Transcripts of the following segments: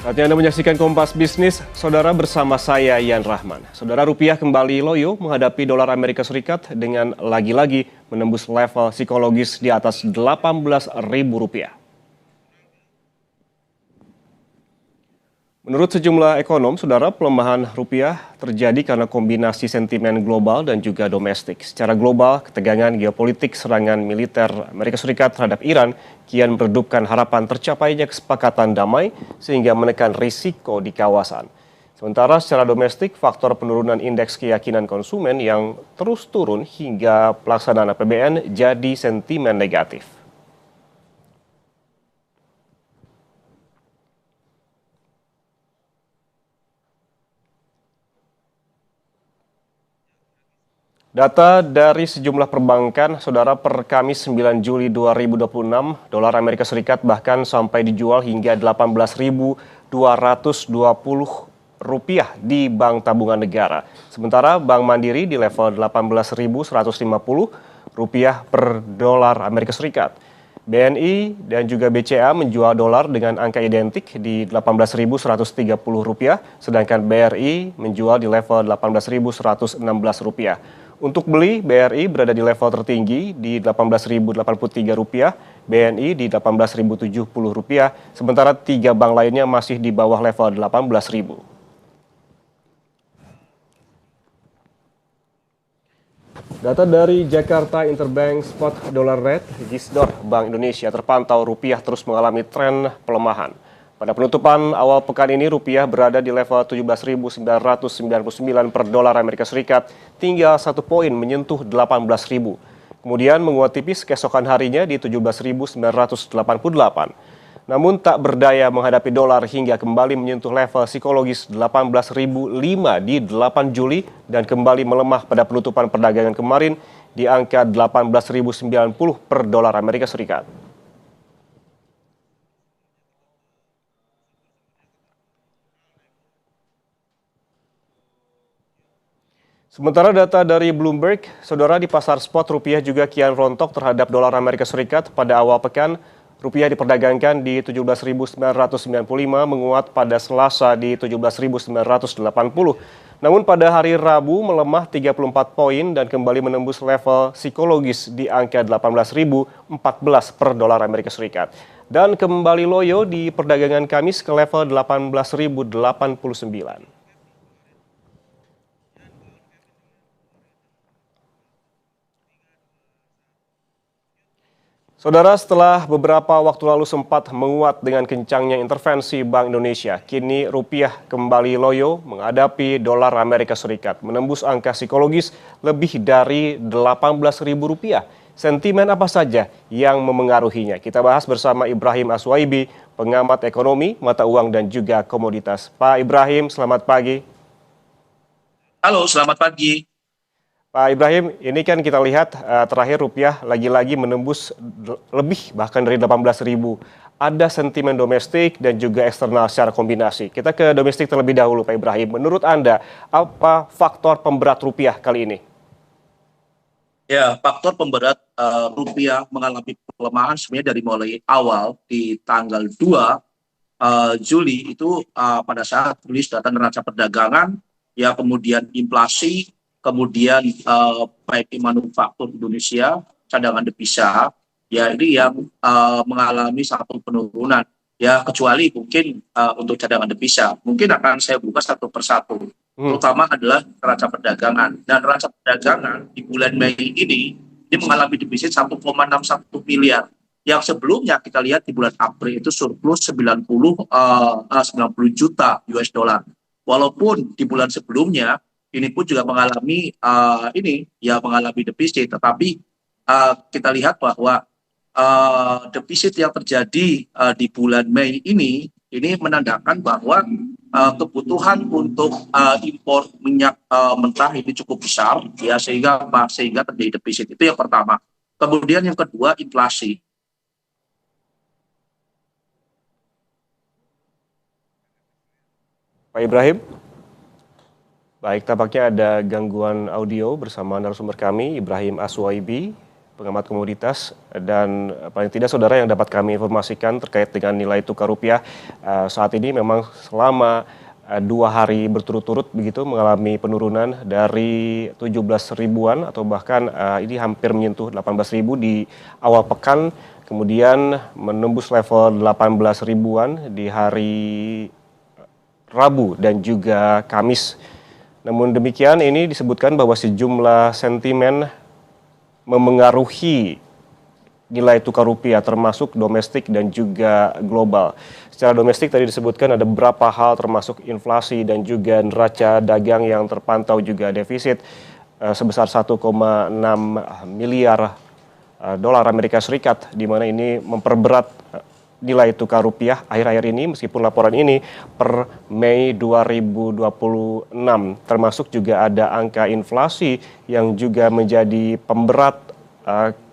Saatnya Anda menyaksikan Kompas Bisnis, Saudara bersama saya Yan Rahman. Saudara, rupiah kembali loyo menghadapi dolar Amerika Serikat dengan lagi-lagi menembus level psikologis di atas Rp18.000. Menurut sejumlah ekonom, saudara, pelemahan rupiah terjadi karena kombinasi sentimen global dan juga domestik. Secara global, ketegangan geopolitik serangan militer Amerika Serikat terhadap Iran kian meredupkan harapan tercapainya kesepakatan damai sehingga menekan risiko di kawasan. Sementara secara domestik, faktor penurunan indeks keyakinan konsumen yang terus turun hingga pelaksanaan APBN jadi sentimen negatif. Data dari sejumlah perbankan, saudara, per Kamis 9 Juli 2026, dolar Amerika Serikat bahkan sampai dijual hingga Rp18.220 di Bank Tabungan Negara. Sementara Bank Mandiri di level Rp18.150 per dolar Amerika Serikat. BNI dan juga BCA menjual dolar dengan angka identik di Rp18.130, sedangkan BRI menjual di level Rp18.116. Untuk beli, BRI berada di level tertinggi di Rp18.083, BNI di Rp18.070, sementara tiga bank lainnya masih di bawah level Rp18.000. Data dari Jakarta Interbank Spot Dollar Rate, JISDOR, Bank Indonesia terpantau rupiah terus mengalami tren pelemahan. Pada penutupan awal pekan ini, rupiah berada di level 17.999 per dolar Amerika Serikat, tinggal 1 poin menyentuh 18.000. Kemudian menguat tipis keesokan harinya di 17.988. Namun tak berdaya menghadapi dolar hingga kembali menyentuh level psikologis 18.005 di 8 Juli dan kembali melemah pada penutupan perdagangan kemarin di angka 18.090 per dolar Amerika Serikat. Sementara data dari Bloomberg, saudara, di pasar spot rupiah juga kian rontok terhadap dolar Amerika Serikat. Pada awal pekan, rupiah diperdagangkan di 17.995, menguat pada Selasa di 17.980. Namun pada hari Rabu melemah 34 poin dan kembali menembus level psikologis di angka 18.014 per dolar Amerika Serikat. Dan kembali loyo di perdagangan Kamis ke level 18.089. Saudara, setelah beberapa waktu lalu sempat menguat dengan kencangnya intervensi Bank Indonesia, kini rupiah kembali loyo menghadapi dolar Amerika Serikat, menembus angka psikologis lebih dari Rp18.000. Sentimen apa saja yang memengaruhinya? Kita bahas bersama Ibrahim Aswaibi, pengamat ekonomi, mata uang dan juga komoditas. Pak Ibrahim, selamat pagi. Halo, selamat pagi. Pak Ibrahim, ini kan kita lihat terakhir rupiah lagi-lagi menembus lebih bahkan dari 18.000. Ada sentimen domestik dan juga eksternal secara kombinasi. Kita ke domestik terlebih dahulu, Pak Ibrahim. Menurut Anda, apa faktor pemberat rupiah kali ini? Ya, faktor pemberat rupiah mengalami pelemahan sebenarnya dari mulai awal di tanggal 2 Juli itu pada saat rilis data neraca perdagangan, ya kemudian inflasi, kemudian baik di manufaktur Indonesia, cadangan devisa, ya ini yang mengalami satu penurunan. Ya kecuali mungkin untuk cadangan devisa, mungkin akan saya buka satu persatu. Terutama adalah neraca perdagangan. Dan neraca perdagangan di bulan Mei ini mengalami defisit 1,61 miliar. Yang sebelumnya kita lihat di bulan April itu surplus 90 juta US dollar. Walaupun di bulan sebelumnya ini pun juga mengalami mengalami defisit, tetapi kita lihat bahwa defisit yang terjadi di bulan Mei ini menandakan bahwa kebutuhan untuk impor minyak mentah ini cukup besar, ya sehingga terjadi defisit. Itu yang pertama. Kemudian yang kedua, inflasi. Pak Ibrahim? Baik, tampaknya ada gangguan audio bersama narasumber kami, Ibrahim Aswaibi, pengamat komoditas, dan paling tidak saudara yang dapat kami informasikan terkait dengan nilai tukar rupiah saat ini memang selama 2 hari berturut-turut begitu mengalami penurunan dari 17 ribuan atau bahkan ini hampir menyentuh 18 ribu di awal pekan, kemudian menembus level 18 ribuan di hari Rabu dan juga Kamis. Namun demikian ini disebutkan bahwa sejumlah sentimen memengaruhi nilai tukar rupiah termasuk domestik dan juga global. Secara domestik tadi disebutkan ada beberapa hal termasuk inflasi dan juga neraca dagang yang terpantau juga defisit sebesar 1,6 miliar dolar Amerika Serikat, di mana ini memperberat nilai tukar rupiah akhir-akhir ini, meskipun laporan ini per Mei 2026. Termasuk juga ada angka inflasi yang juga menjadi pemberat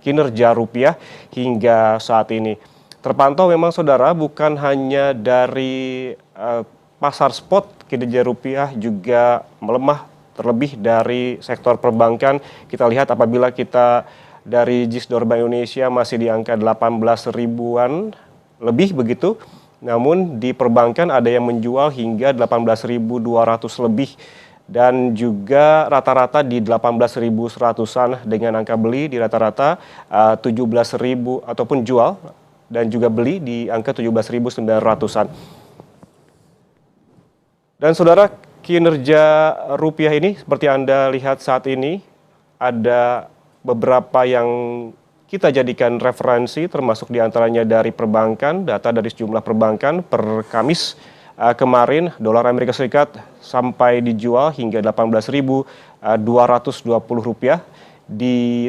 kinerja rupiah hingga saat ini. Terpantau memang saudara bukan hanya dari pasar spot, kinerja rupiah juga melemah terlebih dari sektor perbankan. Kita lihat apabila kita dari JISDOR Bank Indonesia masih di angka 18 ribuan lebih begitu, namun di perbankan ada yang menjual hingga 18.200 lebih dan juga rata-rata di 18.100-an dengan angka beli di rata-rata 17.000 ataupun jual dan juga beli di angka 17.900-an. Dan saudara, kinerja rupiah ini seperti Anda lihat saat ini ada beberapa yang kita jadikan referensi, termasuk diantaranya dari perbankan, data dari sejumlah perbankan per Kamis kemarin, dolar Amerika Serikat sampai dijual hingga 18.220 rupiah,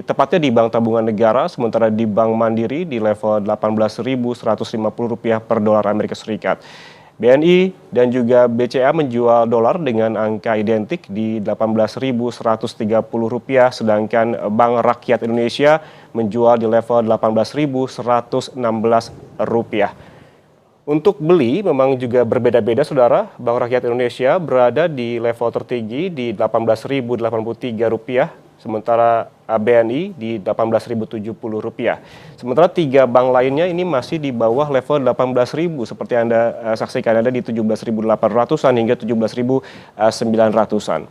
tepatnya di Bank Tabungan Negara, sementara di Bank Mandiri di level 18.150 rupiah per dolar Amerika Serikat. BNI dan juga BCA menjual dolar dengan angka identik di Rp18.130, sedangkan Bank Rakyat Indonesia menjual di level Rp18.116. Untuk beli memang juga berbeda-beda saudara. Bank Rakyat Indonesia berada di level tertinggi di Rp18.083, sementara BNI di Rp18.070. Sementara 3 bank lainnya ini masih di bawah level 18.000 seperti Anda saksikan, ada di 17.800-an hingga 17.900-an.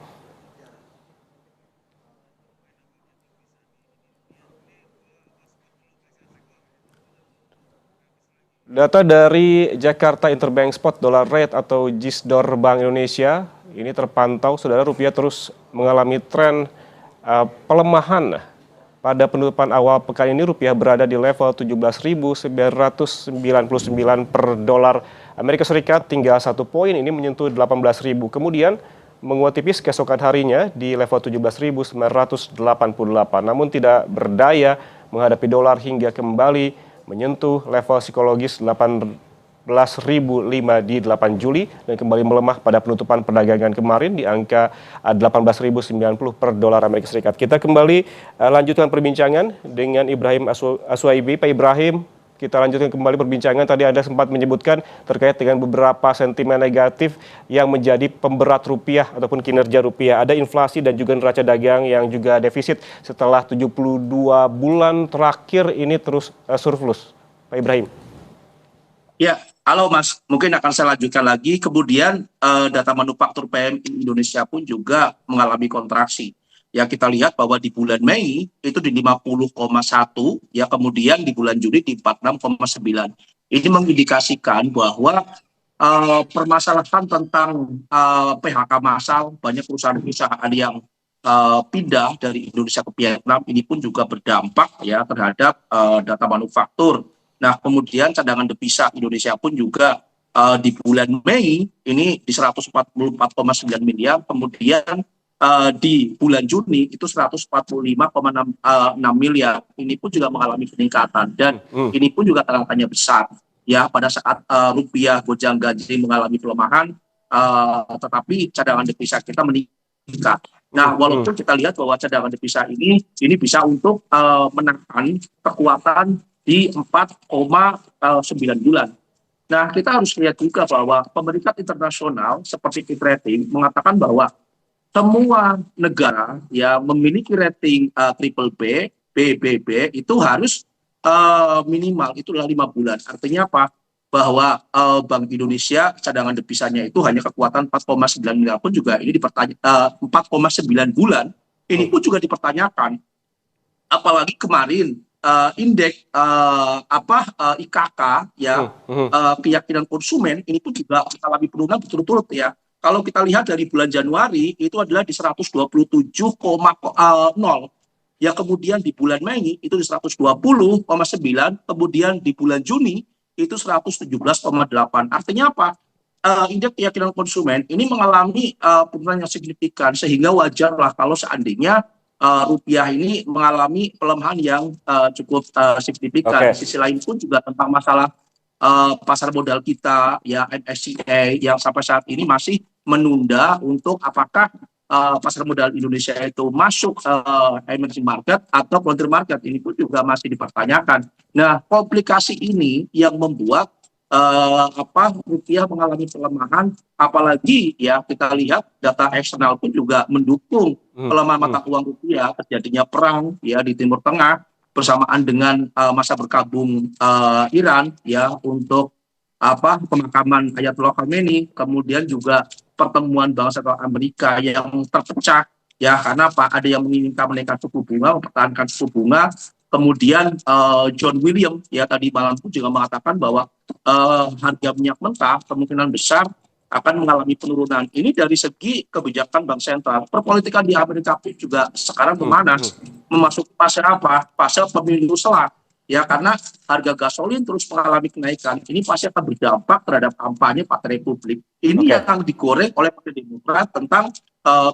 Data dari Jakarta Interbank Spot Dollar Rate atau JISDOR Bank Indonesia ini terpantau saudara rupiah terus mengalami tren pelemahan. Pada penutupan awal pekan ini rupiah berada di level 17.999 per dolar Amerika Serikat, tinggal 1 poin ini menyentuh 18.000. Kemudian menguat tipis keesokan harinya di level 17.988, namun tidak berdaya menghadapi dolar hingga kembali menyentuh level psikologis 18.005 di 8 Juli dan kembali melemah pada penutupan perdagangan kemarin di angka 18.090 per dolar Amerika Serikat. Kita kembali lanjutkan perbincangan dengan Ibrahim Aswaibi. Pak Ibrahim, kita lanjutkan kembali perbincangan. Tadi Anda sempat menyebutkan terkait dengan beberapa sentimen negatif yang menjadi pemberat rupiah ataupun kinerja rupiah. Ada inflasi dan juga neraca dagang yang juga defisit setelah 72 bulan terakhir ini terus surplus. Pak Ibrahim. Ya, halo Mas. Mungkin akan saya lanjutkan lagi. Kemudian data manufaktur PMI Indonesia pun juga mengalami kontraksi. Ya, kita lihat bahwa di bulan Mei itu di 50,1, ya kemudian di bulan Juni di 46,9. Ini mengindikasikan bahwa permasalahan tentang PHK massal, banyak perusahaan-perusahaan yang pindah dari Indonesia ke Vietnam, ini pun juga berdampak ya terhadap data manufaktur. Nah, kemudian cadangan devisa Indonesia pun juga di bulan Mei ini di 144,9 miliar, kemudian di bulan Juni itu 145,6 miliar. Ini pun juga mengalami peningkatan dan ini pun juga tanda-tanya besar. Ya, pada saat rupiah gonjang-ganjing mengalami pelemahan, tetapi cadangan devisa kita meningkat. Nah, walaupun kita lihat bahwa cadangan devisa ini bisa untuk menahan kekuatan di 4,9 bulan. Nah, kita harus lihat juga bahwa pemerintah internasional seperti Fitch Rating mengatakan bahwa semua negara yang memiliki rating triple B PSBB itu harus minimal itulah 5 bulan. Artinya apa? Bahwa Bank Indonesia cadangan devisanya itu hanya kekuatan 4,9 miliar pun juga ini 4,9 bulan ini pun juga dipertanyakan. Apalagi kemarin indeks IKK ya keyakinan konsumen ini pun juga mengalami penurunan berturut-turut ya. Kalau kita lihat dari bulan Januari itu adalah di 127,0, ya kemudian di bulan Mei itu di 120,9, kemudian di bulan Juni itu 117,8. Artinya apa? Indeks keyakinan konsumen ini mengalami penurunan yang signifikan sehingga wajarlah kalau seandainya rupiah ini mengalami pelemahan yang cukup signifikan. Di sisi lain pun juga tentang masalah pasar modal kita ya MSCI yang sampai saat ini masih menunda untuk apakah pasar modal Indonesia itu masuk emerging market atau frontier market, ini pun juga masih dipertanyakan. Nah, komplikasi ini yang membuat rupiah mengalami pelemahan, apalagi ya kita lihat data eksternal pun juga mendukung pelemahan mata uang rupiah, terjadinya perang ya di Timur Tengah bersamaan dengan masa berkabung Iran ya untuk pemakaman Ayatollah Khamenei, kemudian juga pertemuan bangsa Amerika yang terpecah ya karena ada yang menginginkan menaikkan suku bunga, mempertahankan suku bunga. Kemudian John William ya tadi malam pun juga mengatakan bahwa harga minyak mentah kemungkinan besar akan mengalami penurunan. Ini dari segi kebijakan bank sentral. Perpolitikan di Amerika pun juga sekarang memanas, memasuki fase fase pemilu selat. Ya karena harga gasolin terus mengalami kenaikan, ini pasti akan berdampak terhadap kampanye Partai Republik. Ini yang digoreng oleh Partai Demokrat tentang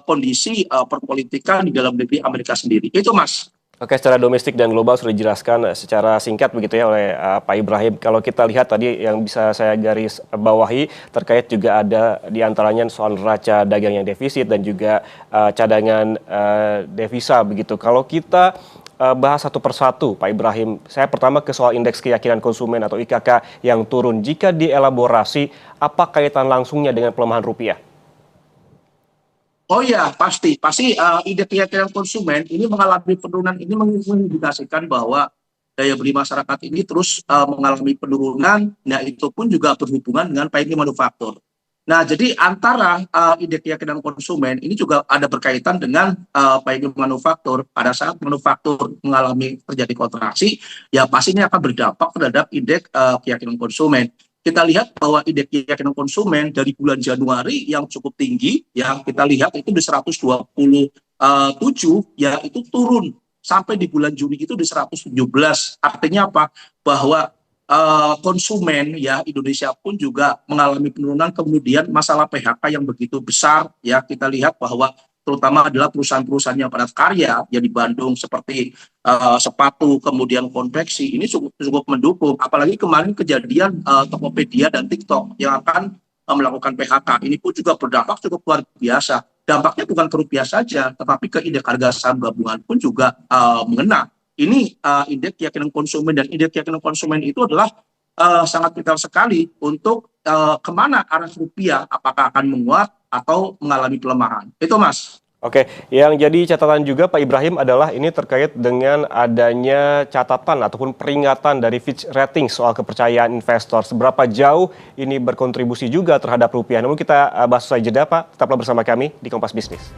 kondisi perpolitikan di dalam negeri Amerika sendiri. Itu Mas. Oke, secara domestik dan global sudah dijelaskan secara singkat begitu ya oleh Pak Ibrahim. Kalau kita lihat tadi yang bisa saya garis bawahi terkait juga ada diantaranya soal neraca dagang yang defisit dan juga cadangan devisa begitu. Kalau kita bahas satu persatu, Pak Ibrahim, saya pertama ke soal indeks keyakinan konsumen atau IKK yang turun. Jika dielaborasi, apa kaitan langsungnya dengan pelemahan rupiah? Oh ya, pasti indeks keyakinan konsumen ini mengalami penurunan, ini mengindikasikan bahwa daya beli masyarakat ini terus mengalami penurunan. Nah, itu pun juga berhubungan dengan PMI manufaktur. Nah, jadi antara indeks keyakinan konsumen ini juga ada berkaitan dengan PMI manufaktur. Pada saat manufaktur mengalami terjadi kontraksi, ya pastinya akan berdampak terhadap indeks keyakinan konsumen. Kita lihat bahwa indeks keyakinan konsumen dari bulan Januari yang cukup tinggi, yang kita lihat itu di 127, ya itu turun sampai di bulan Juni itu di 117. Artinya apa? Bahwa konsumen ya Indonesia pun juga mengalami penurunan. Kemudian masalah PHK yang begitu besar, ya kita lihat bahwa terutama adalah perusahaan-perusahaan yang padat karya ya di Bandung seperti sepatu, kemudian konveksi, ini cukup mendukung. Apalagi kemarin kejadian Tokopedia dan TikTok yang akan melakukan PHK, ini pun juga berdampak cukup luar biasa. Dampaknya bukan ke rupiah saja, tetapi ke indeks harga saham gabungan pun juga mengena. Ini indeks keyakinan konsumen, dan indeks keyakinan konsumen itu adalah sangat vital sekali untuk kemana arah rupiah, apakah akan menguat atau mengalami pelemahan. Itu Mas. Oke, yang jadi catatan juga Pak Ibrahim adalah ini terkait dengan adanya catatan ataupun peringatan dari Fitch Ratings soal kepercayaan investor. Seberapa jauh ini berkontribusi juga terhadap rupiah. Namun kita bahas usai jeda Pak, tetaplah bersama kami di Kompas Bisnis.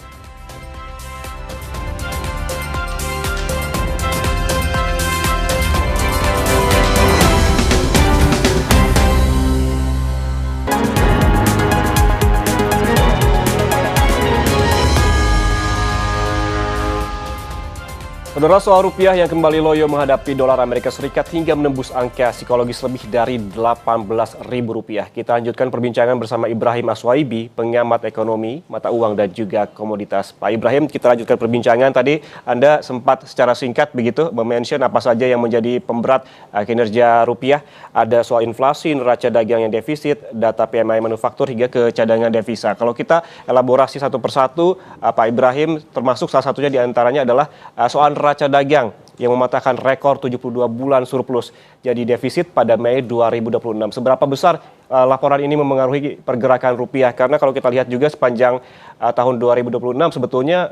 Saudara, soal rupiah yang kembali loyo menghadapi dolar Amerika Serikat hingga menembus angka psikologis lebih dari Rp18.000. Kita lanjutkan perbincangan bersama Ibrahim Aswaibi, pengamat ekonomi, mata uang dan juga komoditas. Pak Ibrahim, kita lanjutkan perbincangan. Tadi Anda sempat secara singkat begitu mention apa saja yang menjadi pemberat kinerja rupiah. Ada soal inflasi, neraca dagang yang defisit, data PMI manufaktur hingga ke cadangan devisa. Kalau kita elaborasi satu persatu, Pak Ibrahim, termasuk salah satunya diantaranya adalah soal neraca neraca dagang yang mematahkan rekor 72 bulan surplus jadi defisit pada Mei 2026. Seberapa besar laporan ini memengaruhi pergerakan rupiah? Karena kalau kita lihat juga sepanjang tahun 2026 sebetulnya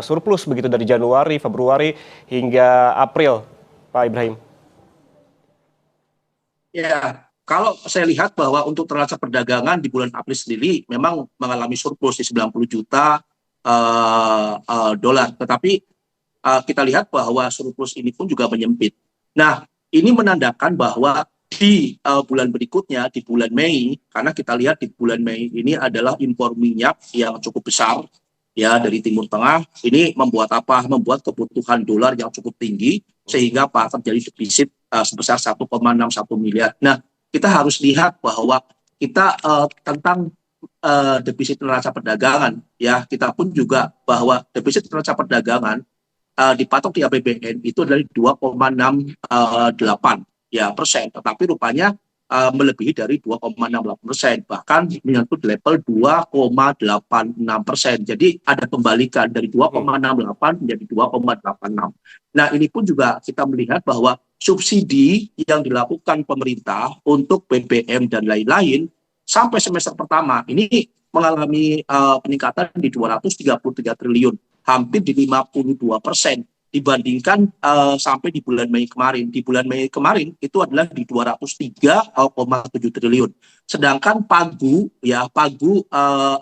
surplus begitu dari Januari, Februari hingga April, Pak Ibrahim. Ya, kalau saya lihat bahwa untuk neraca perdagangan di bulan April sendiri memang mengalami surplus di 90 juta dolar. Tetapi kita lihat bahwa surplus ini pun juga menyempit. Nah, ini menandakan bahwa di bulan berikutnya, di bulan Mei, karena kita lihat di bulan Mei ini adalah impor minyak yang cukup besar ya dari Timur Tengah. Ini membuat apa? Membuat kebutuhan dolar yang cukup tinggi sehingga terjadi defisit sebesar 1,61 miliar. Nah, kita harus lihat bahwa kita tentang defisit neraca perdagangan ya, kita pun juga bahwa defisit neraca perdagangan dipatok di APBN itu dari 2,68 ya persen, tetapi rupanya melebihi dari 2,68%, bahkan menyentuh level 2,86%. Jadi ada pembalikan dari 2,68 menjadi 2,86. Nah, ini pun juga kita melihat bahwa subsidi yang dilakukan pemerintah untuk BBM dan lain-lain sampai semester pertama ini mengalami peningkatan di 233 triliun, hampir di 52% dibandingkan sampai di bulan Mei kemarin. Di bulan Mei kemarin itu adalah di 203,7 triliun. Sedangkan pagu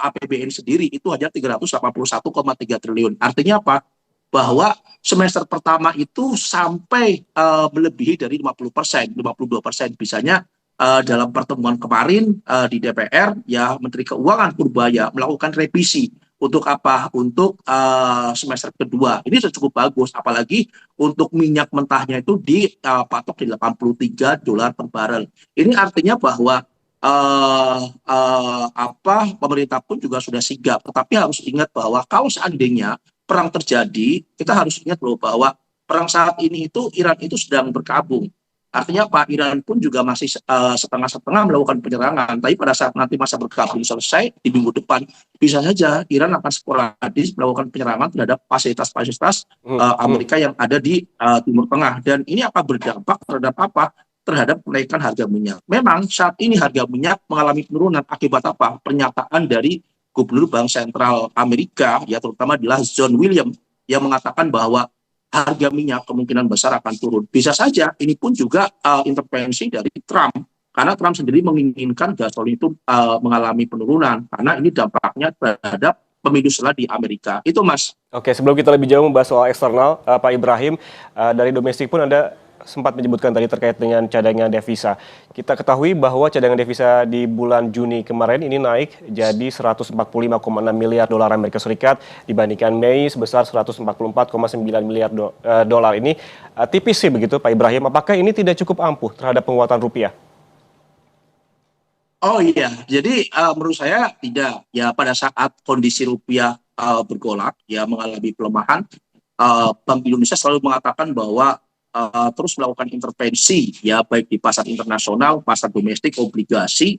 APBN sendiri itu hanya 381,3 triliun. Artinya apa? Bahwa semester pertama itu sampai melebihi dari 50%, 52%. Bisanya dalam pertemuan kemarin di DPR, ya Menteri Keuangan Purbaya melakukan revisi. Untuk apa? Untuk semester kedua. Ini sudah cukup bagus, apalagi untuk minyak mentahnya itu dipatok di 83 dolar per barel. Ini artinya bahwa pemerintah pun juga sudah sigap. Tetapi harus ingat bahwa kalau seandainya perang terjadi, kita harus ingat bahwa perang saat ini itu Iran itu sedang berkabung. Artinya Pak, Iran pun juga masih setengah-setengah melakukan penyerangan. Tapi pada saat nanti masa bergabung selesai di minggu depan, bisa saja Iran akan sporadis melakukan penyerangan terhadap fasilitas-fasilitas Amerika yang ada di Timur Tengah. Dan ini akan berdampak terhadap apa? Terhadap kenaikan harga minyak. Memang saat ini harga minyak mengalami penurunan akibat apa? Pernyataan dari Gubernur Bank Sentral Amerika, ya terutama adalah John Williams, yang mengatakan bahwa harga minyak kemungkinan besar akan turun. Bisa saja ini pun juga intervensi dari Trump, karena Trump sendiri menginginkan gasolin itu mengalami penurunan, karena ini dampaknya terhadap pemilu setelah di Amerika. Itu Mas. Oke, sebelum kita lebih jauh membahas soal eksternal, Pak Ibrahim, dari domestik pun Anda sempat menyebutkan tadi terkait dengan cadangan devisa. Kita ketahui bahwa cadangan devisa di bulan Juni kemarin ini naik jadi 145,6 miliar dolar Amerika Serikat dibandingkan Mei sebesar 144,9 miliar dolar. Ini tipis sih begitu Pak Ibrahim. Apakah ini tidak cukup ampuh terhadap penguatan rupiah? Oh iya, jadi menurut saya tidak. Ya pada saat kondisi rupiah bergolak, ya mengalami pelemahan, Bank Indonesia selalu mengatakan bahwa terus melakukan intervensi ya baik di pasar internasional, pasar domestik, obligasi,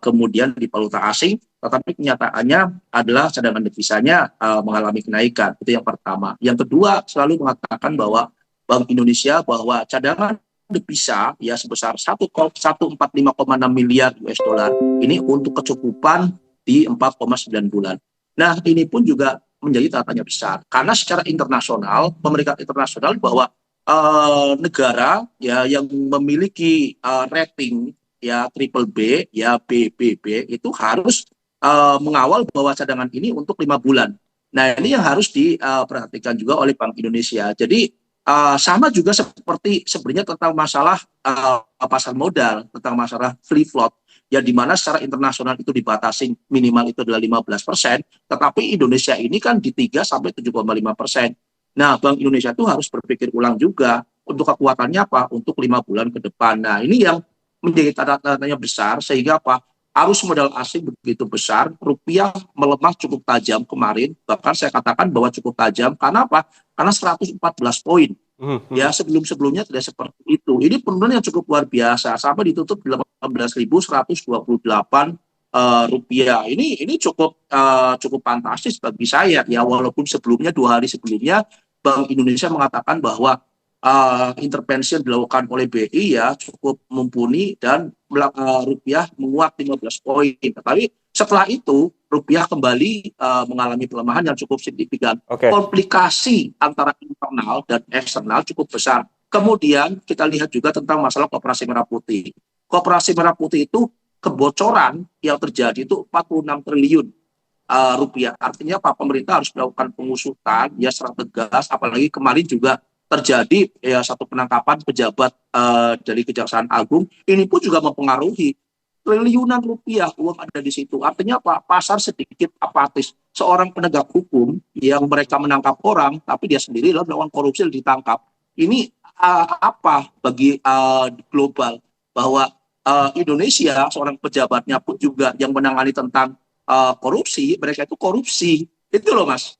kemudian di valuta asing. Tetapi kenyataannya adalah cadangan devisanya mengalami kenaikan. Itu yang pertama. Yang kedua, selalu mengatakan bahwa Bank Indonesia bahwa cadangan devisa ya sebesar 145,6 miliar US dollar ini untuk kecukupan di 4,9 bulan. Nah, ini pun juga menjadi tanya besar karena secara internasional, pemerintah internasional bahwa negara ya yang memiliki rating ya triple B ya BBB itu harus mengawal bahwa cadangan ini untuk 5 bulan. Nah, ini yang harus diperhatikan juga oleh Bank Indonesia. Jadi sama juga seperti sebenarnya tentang masalah pasar modal, tentang masalah free float, ya di mana secara internasional itu dibatasi minimal itu adalah 15%, tetapi Indonesia ini kan di 3-7,5%. Nah, Bank Indonesia itu harus berpikir ulang juga untuk kekuatannya apa? Untuk 5 bulan ke depan. Nah, ini yang menjadi tanda-tandanya besar sehingga apa? Arus modal asing begitu besar, rupiah melemah cukup tajam kemarin, bahkan saya katakan bahwa cukup tajam. Karena apa? Karena 114 poin. Ya, sebelum-sebelumnya tidak seperti itu. Ini penurunan yang cukup luar biasa, sampai ditutup di 18.128 rupiah. Ini cukup fantastis bagi saya ya, walaupun sebelumnya 2 hari sebelumnya Bank Indonesia mengatakan bahwa intervensi yang dilakukan oleh BI ya cukup mumpuni dan rupiah menguat 15 poin. Tapi setelah itu rupiah kembali mengalami pelemahan yang cukup signifikan. Oke. Komplikasi antara internal dan eksternal cukup besar. Kemudian kita lihat juga tentang masalah Koperasi Merah Putih. Koperasi Merah Putih itu kebocoran yang terjadi itu 46 triliun rupiah. Artinya Pak pemerintah harus melakukan pengusutan ya secara tegas, apalagi kemarin juga terjadi ya satu penangkapan pejabat dari Kejaksaan Agung. Ini pun juga mempengaruhi triliunan rupiah uang ada di situ. Artinya apa? Pasar sedikit apatis. Seorang penegak hukum yang mereka menangkap orang, tapi dia sendiri lalu melakukan korupsi dan ditangkap. Ini apa bagi global bahwa Indonesia seorang pejabatnya pun juga yang menangani tentang korupsi, mereka itu korupsi. Itu loh Mas.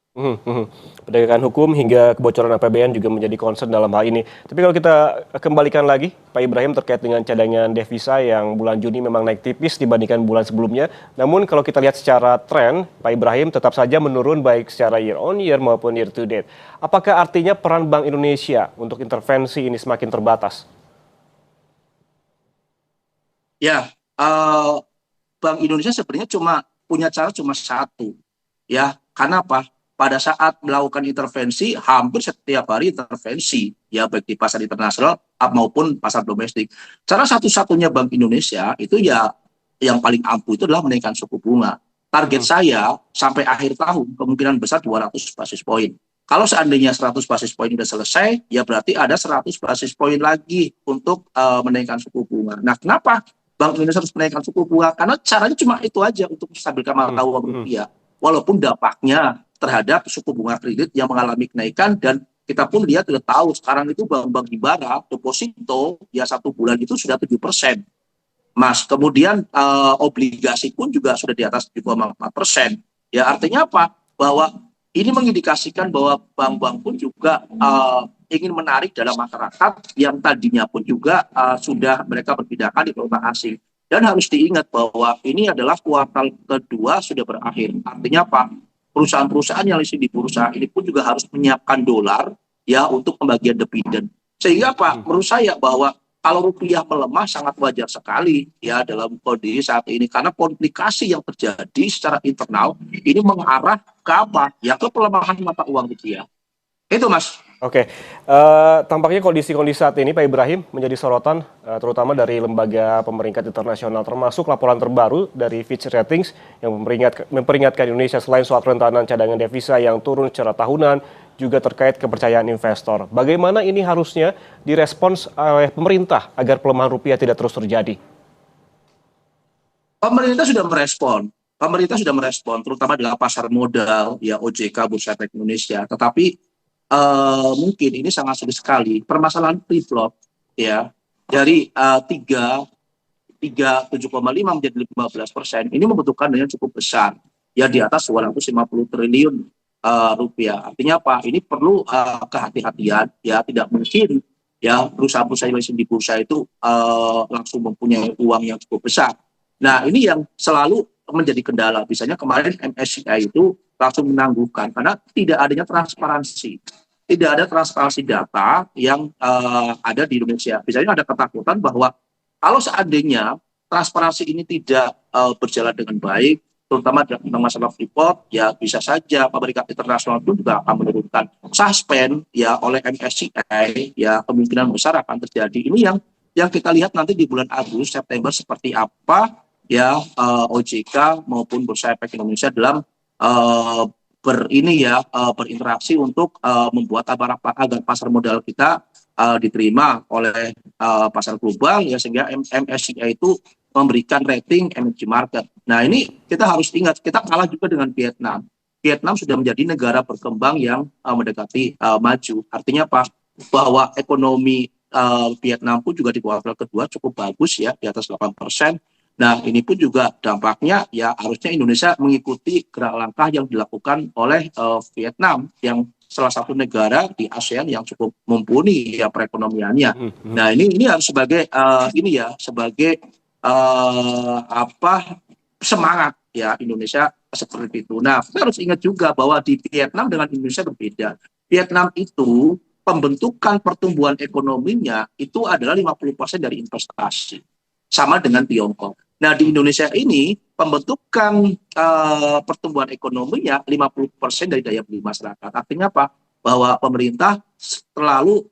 Penegakan hukum hingga kebocoran APBN juga menjadi concern dalam hal ini. Tapi kalau kita kembalikan lagi, Pak Ibrahim, terkait dengan cadangan devisa yang bulan Juni memang naik tipis dibandingkan bulan sebelumnya. Namun kalau kita lihat secara tren, Pak Ibrahim tetap saja menurun baik secara year on year maupun year to date. Apakah artinya peran Bank Indonesia untuk intervensi ini semakin terbatas? Ya, Bank Indonesia sebenarnya punya cara cuma satu, ya. Karena apa? Pada saat melakukan intervensi, hampir setiap hari intervensi, ya baik di pasar internasional maupun pasar domestik. Cara satu-satunya Bank Indonesia itu ya yang paling ampuh itu adalah menaikkan suku bunga. Target saya sampai akhir tahun kemungkinan besar 200 basis poin. Kalau seandainya 100 basis poin sudah selesai, ya berarti ada 100 basis poin lagi untuk menaikkan suku bunga. Nah, kenapa Bank Indonesia harus menaikkan suku bunga? Karena caranya cuma itu aja untuk menstabilkan mata uang rupiah. Walaupun dampaknya terhadap suku bunga kredit yang mengalami kenaikan, dan kita pun lihat sudah tahu sekarang itu bank-bank himbara deposito ya 1 bulan itu sudah 7%, Mas. Kemudian obligasi pun juga sudah di atas 7,4%. Ya artinya apa? Bahwa ini mengindikasikan bahwa bank-bank pun juga ingin menarik dalam masyarakat yang tadinya pun juga sudah mereka berpindahkan di valuta asing. Dan harus diingat bahwa ini adalah kuartal kedua sudah berakhir. Artinya apa? Perusahaan-perusahaan yang listed di bursa ini pun juga harus menyiapkan dolar ya untuk pembagian dividen. Sehingga apa? Menurut saya bahwa kalau rupiah melemah sangat wajar sekali ya dalam kondisi saat ini, karena komplikasi yang terjadi secara internal ini mengarah ke apa? Ya ke pelemahan mata uang rupiah. Itu Mas. Oke, tampaknya kondisi-kondisi saat ini Pak Ibrahim menjadi sorotan terutama dari lembaga pemeringkat internasional, termasuk laporan terbaru dari Fitch Ratings yang memperingatkan Indonesia selain soal kerentanan cadangan devisa yang turun secara tahunan, juga terkait kepercayaan investor. Bagaimana ini harusnya direspons oleh pemerintah agar pelemahan rupiah tidak terus terjadi? Pemerintah sudah merespon. Terutama dalam pasar modal ya OJK Bursa Efek Indonesia. Tetapi mungkin ini sangat sulit sekali. Permasalahan free float ya dari 7,5 menjadi 15%, ini membutuhkan dana cukup besar ya di atas 250 triliun rupiah. Artinya apa? Ini perlu kehati-hatian ya, tidak mungkin ya perusahaan-perusahaan yang di bursa itu langsung mempunyai uang yang cukup besar. Nah, ini yang selalu menjadi kendala. Misalnya kemarin MSCI itu langsung menangguhkan karena tidak adanya transparansi. Tidak ada transparansi data yang ada di Indonesia. Misalnya ada ketakutan bahwa kalau seandainya transparansi ini tidak berjalan dengan baik, terutama tentang masalah freeport, ya bisa saja pemerintah internasional itu juga akan menurunkan suspend ya oleh MSCI, ya kemungkinan besar akan terjadi. Ini yang kita lihat nanti di bulan Agustus September seperti apa ya OJK maupun Bursa Efek Indonesia dalam berinteraksi untuk membuat agar pasar modal kita diterima oleh pasar global ya, sehingga MSCI itu memberikan rating emerging market. Nah, ini kita harus ingat, kita kalah juga dengan Vietnam. Vietnam sudah menjadi negara berkembang yang mendekati maju. Artinya apa? Bahwa ekonomi Vietnam pun juga di kuartal kedua cukup bagus ya, di atas 8%. Nah, ini pun juga dampaknya ya harusnya Indonesia mengikuti gerak langkah yang dilakukan oleh Vietnam, yang salah satu negara di ASEAN yang cukup mumpuni ya perekonomiannya. Nah, ini harus sebagai sebagai semangat ya Indonesia seperti itu. Nah, kita harus ingat juga bahwa di Vietnam dengan Indonesia berbeda. Vietnam itu pembentukan pertumbuhan ekonominya itu adalah 50% dari investasi. Sama dengan Tiongkok. Nah, di Indonesia ini pembentukan pertumbuhan ekonominya 50% dari daya beli masyarakat. Artinya apa? Bahwa pemerintah selalu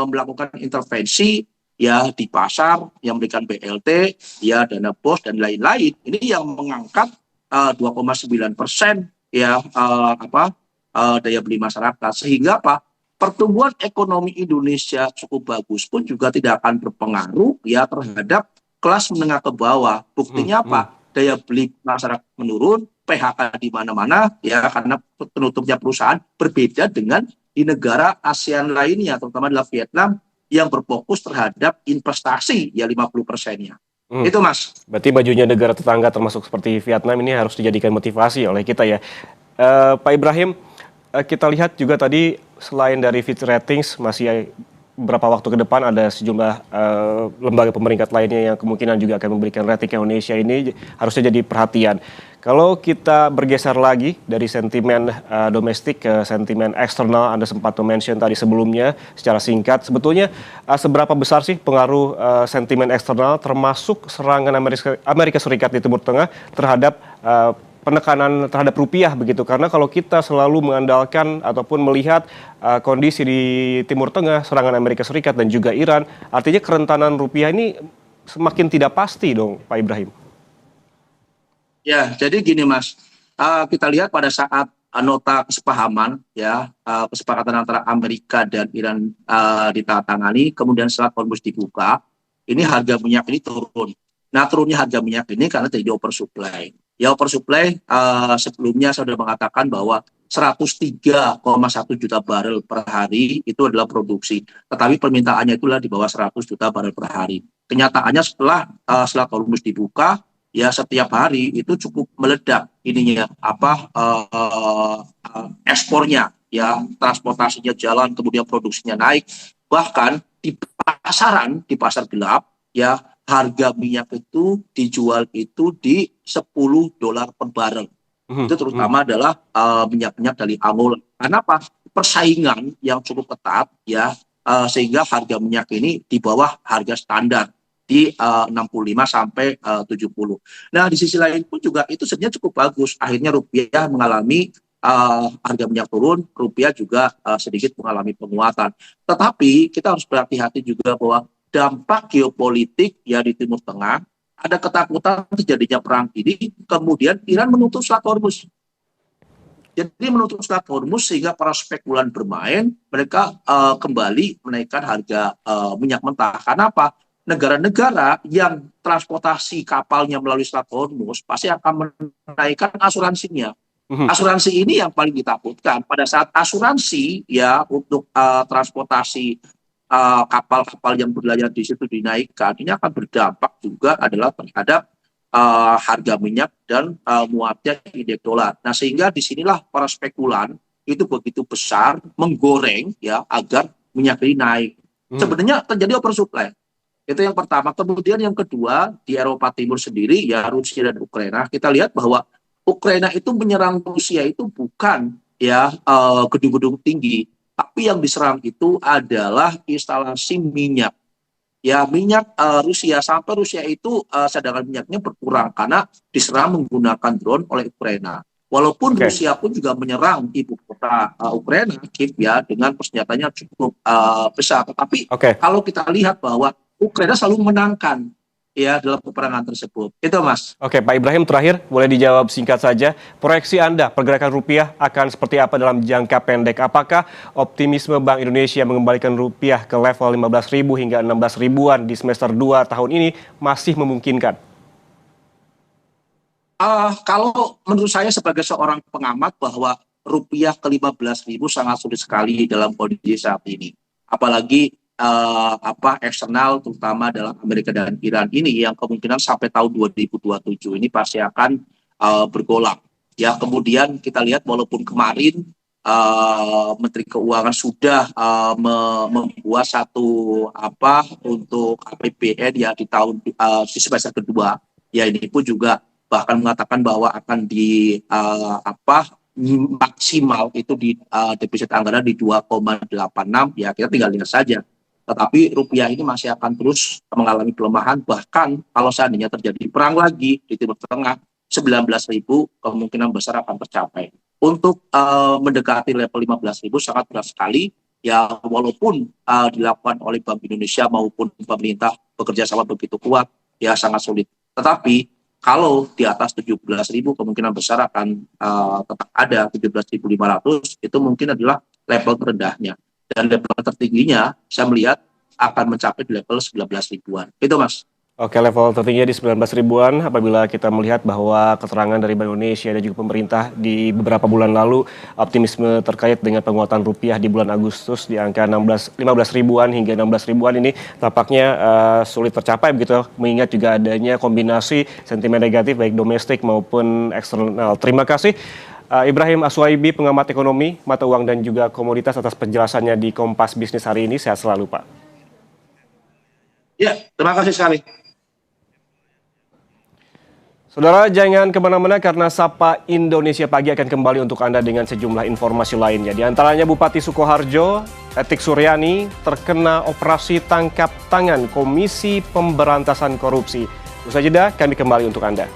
melakukan intervensi ya di pasar, yang memberikan BLT, ya dana BOS dan lain-lain. Ini yang mengangkat 2,9% ya daya beli masyarakat, sehingga apa? Pertumbuhan ekonomi Indonesia cukup bagus pun juga tidak akan berpengaruh ya terhadap kelas menengah ke bawah. Buktinya apa? Daya beli masyarakat menurun, PHK di mana-mana ya karena penutupnya perusahaan, berbeda dengan di negara ASEAN lainnya, terutama adalah Vietnam yang berfokus terhadap investasi ya 50%-nya. Itu Mas. Berarti bajunya negara tetangga termasuk seperti Vietnam ini harus dijadikan motivasi oleh kita ya. Pak Ibrahim, kita lihat juga tadi selain dari Fitch Ratings masih beberapa waktu ke depan ada sejumlah lembaga pemeringkat lainnya yang kemungkinan juga akan memberikan rating ke Indonesia, ini harusnya jadi perhatian. Kalau kita bergeser lagi dari sentimen domestik ke sentimen eksternal, Anda sempat mention tadi sebelumnya secara singkat, sebetulnya seberapa besar sih pengaruh sentimen eksternal termasuk serangan Amerika Serikat di Timur Tengah terhadap penekanan terhadap rupiah begitu, karena kalau kita selalu mengandalkan ataupun melihat kondisi di Timur Tengah, serangan Amerika Serikat dan juga Iran, artinya kerentanan rupiah ini semakin tidak pasti dong, Pak Ibrahim. Ya, jadi gini Mas, kita lihat pada saat nota kesepahaman ya kesepakatan antara Amerika dan Iran ditandatangani, kemudian setelah Hormuz dibuka, ini harga minyak ini turun. Nah, turunnya harga minyak ini karena terjadi oversupply. Ya, oversupply sebelumnya saya sudah mengatakan bahwa 103,1 juta barel per hari itu adalah produksi, tetapi permintaannya itulah di bawah 100 juta barel per hari. Kenyataannya setelah Hormuz dibuka, ya setiap hari itu cukup meledak ininya ekspornya, ya transportasinya jalan, kemudian produksinya naik, bahkan di pasar gelap ya harga minyak itu dijual itu di $10 per barel. Itu terutama adalah minyak-minyak dari Angola. Karena apa? Persaingan yang cukup ketat ya sehingga harga minyak ini di bawah harga standar di 65 sampai 70. Nah, di sisi lain pun juga itu sebenarnya cukup bagus. Akhirnya rupiah mengalami harga minyak turun, rupiah juga sedikit mengalami penguatan. Tetapi kita harus berhati-hati juga bahwa dampak geopolitik ya di Timur Tengah, ada ketakutan terjadinya perang ini, kemudian Iran menutup Selat Hormuz. Jadi menutup Selat Hormuz sehingga para spekulan bermain, mereka kembali menaikkan harga minyak mentah. Karena apa? Negara-negara yang transportasi kapalnya melalui Selat Hormuz pasti akan menaikkan asuransinya. Asuransi ini yang paling ditakutkan. Pada saat asuransi ya untuk transportasi kapal-kapal yang berlayar di situ dinaikkan, ini akan berdampak juga adalah terhadap harga minyak dan muatnya indeks dolar. Nah, sehingga disinilah para spekulan itu begitu besar menggoreng ya agar minyak ini naik. Sebenarnya terjadi oversupply. Itu yang pertama. Kemudian yang kedua, di Eropa Timur sendiri, ya Rusia dan Ukraina, kita lihat bahwa Ukraina itu menyerang Rusia itu bukan ya gedung-gedung tinggi, tapi yang diserang itu adalah instalasi minyak. Ya minyak Rusia, sampai Rusia itu cadangan minyaknya berkurang karena diserang menggunakan drone oleh Ukraina. Walaupun Rusia pun juga menyerang ibu kota Ukraina, Kiev ya, dengan persenjatanya cukup besar. Tetapi kalau kita lihat bahwa Ukraina selalu menangkan ya dalam peperangan tersebut. Itu Mas. Oke, Pak Ibrahim, terakhir boleh dijawab singkat saja. Proyeksi Anda pergerakan rupiah akan seperti apa dalam jangka pendek? Apakah optimisme Bank Indonesia mengembalikan rupiah ke level 15.000 hingga 16.000-an di semester 2 tahun ini masih memungkinkan? Kalau menurut saya sebagai seorang pengamat bahwa rupiah ke 15.000 sangat sulit sekali dalam kondisi saat ini. Apalagi eksternal terutama dalam Amerika dan Iran ini yang kemungkinan sampai tahun 2027 ini pasti akan bergolak. Ya, kemudian kita lihat walaupun kemarin Menteri Keuangan sudah membuat satu untuk APBN ya di tahun di semester kedua, ya ini pun juga bahkan mengatakan bahwa akan maksimal itu di defisit anggaran di 2,86, ya kita tinggal lihat saja. Tetapi rupiah ini masih akan terus mengalami pelemahan, bahkan kalau seandainya terjadi perang lagi di Timur Tengah, 19.000 kemungkinan besar akan tercapai. Untuk mendekati level 15.000 sangat berat sekali, ya walaupun dilakukan oleh Bank Indonesia maupun pemerintah bekerja sama begitu kuat, ya sangat sulit. Tetapi kalau di atas 17.000 kemungkinan besar akan tetap ada 17.500, itu mungkin adalah level terendahnya. Dan level tertingginya saya melihat akan mencapai di level 19 ribuan. Itu Mas. Oke, level tertingginya di 19 ribuan apabila kita melihat bahwa keterangan dari Bank Indonesia dan juga pemerintah di beberapa bulan lalu, optimisme terkait dengan penguatan rupiah di bulan Agustus di angka 15 ribuan hingga 16 ribuan ini tampaknya sulit tercapai begitu, mengingat juga adanya kombinasi sentimen negatif baik domestik maupun eksternal. Terima kasih Ibrahim Aswaibi, pengamat ekonomi, mata uang dan juga komoditas atas penjelasannya di Kompas Bisnis hari ini. Sehat selalu, Pak. Ya, terima kasih sekali. Saudara, jangan kemana-mana karena Sapa Indonesia Pagi akan kembali untuk Anda dengan sejumlah informasi lainnya. Di antaranya Bupati Sukoharjo, Etik Suryani, terkena operasi tangkap tangan Komisi Pemberantasan Korupsi. Usai jeda, kami kembali untuk Anda.